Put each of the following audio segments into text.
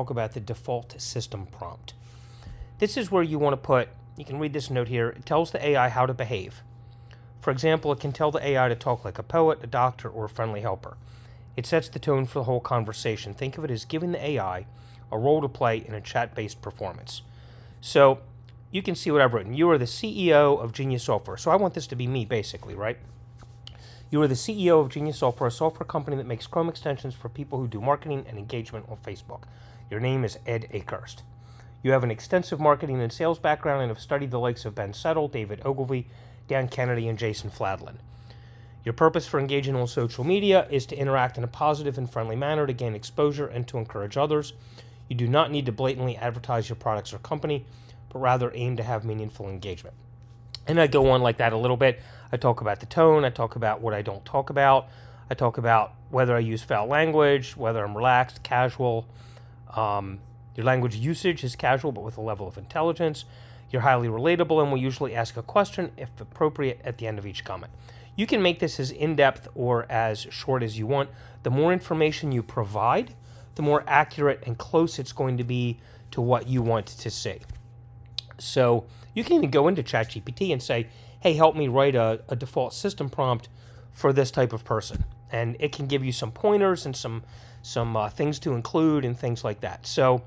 talk about the default system prompt. This is where you want to put, you can read this note here, it tells the AI how to behave. For example, it can tell the AI to talk like a poet, a doctor, or a friendly helper. It sets the tone for the whole conversation. Think of it as giving the AI a role to play in a chat-based performance. So you can see what I've written. You are the CEO of Genius Software. So I want this to be me, basically, right? You are the CEO of Genius Software, a software company that makes Chrome extensions for people who do marketing and engagement on Facebook. Your name is Ed Akehurst. You have an extensive marketing and sales background and have studied the likes of Ben Settle, David Ogilvy, Dan Kennedy, and Jason Fladlin. Your purpose for engaging on social media is to interact in a positive and friendly manner to gain exposure and to encourage others. You do not need to blatantly advertise your products or company, but rather aim to have meaningful engagement. And I go on like that a little bit. I talk about the tone. I talk about what I don't talk about. I talk about whether I use foul language, whether I'm relaxed, casual. Your language usage is casual, but with a level of intelligence. You're highly relatable and will usually ask a question, if appropriate, at the end of each comment. You can make this as in-depth or as short as you want. The more information you provide, the more accurate and close it's going to be to what you want to see. So you can even go into ChatGPT and say, hey, help me write a default system prompt for this type of person. And it can give you some pointers and some things to include and things like that. So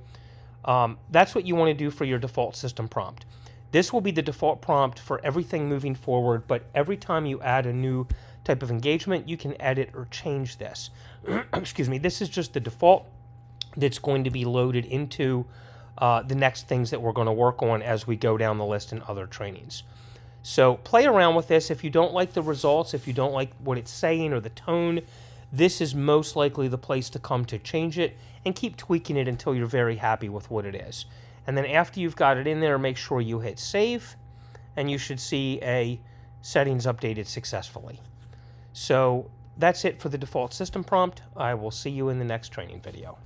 that's what you want to do for your default system prompt. This will be the default prompt for everything moving forward, but every time you add a new type of engagement, you can edit or change this. Excuse me. This is just the default that's going to be loaded into the next things that we're going to work on as we go down the list in other trainings. So play around with this. If you don't like the results, if you don't like what it's saying or the tone, this is most likely the place to come to change it and keep tweaking it until you're very happy with what it is. And then after you've got it in there, make sure you hit save, and you should see a settings updated successfully. So that's it for the default system prompt. I will see you in the next training video.